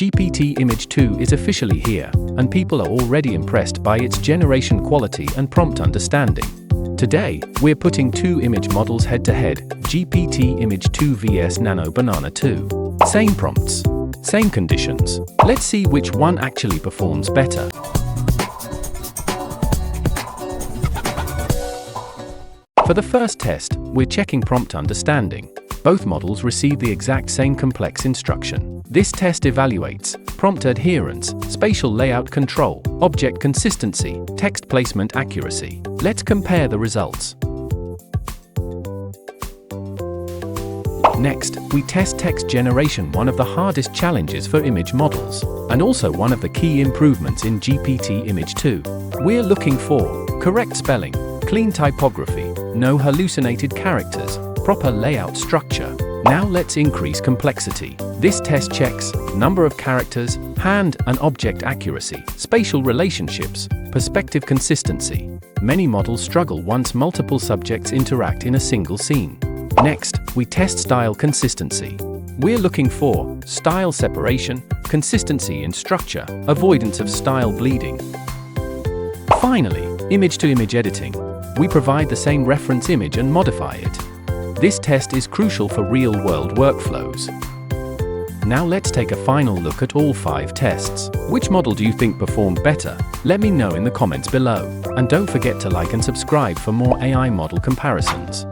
GPT Image 2 is officially here, and people are already impressed by its generation quality and prompt understanding. Today, we're putting two image models head-to-head, GPT Image 2 vs Nano Banana 2. Same prompts, same conditions. Let's see which one actually performs better. For the first test, we're checking prompt understanding. Both models receive the exact same complex instruction. This test evaluates prompt adherence, spatial layout control, object consistency, text placement accuracy. Let's compare the results. Next, we test text generation, one of the hardest challenges for image models, and also one of the key improvements in GPT Image 2. We're looking for correct spelling, clean typography, no hallucinated characters, proper layout structure. Now let's increase complexity. This test checks number of characters, hand and object accuracy, spatial relationships, perspective consistency. Many models struggle once multiple subjects interact in a single scene. Next, we test style consistency. We're looking for style separation, consistency in structure, avoidance of style bleeding. Finally, image-to-image editing. We provide the same reference image and modify it. This test is crucial for real-world workflows. Now let's take a final look at all 5 tests. Which model do you think performed better? Let me know in the comments below. And don't forget to like and subscribe for more AI model comparisons.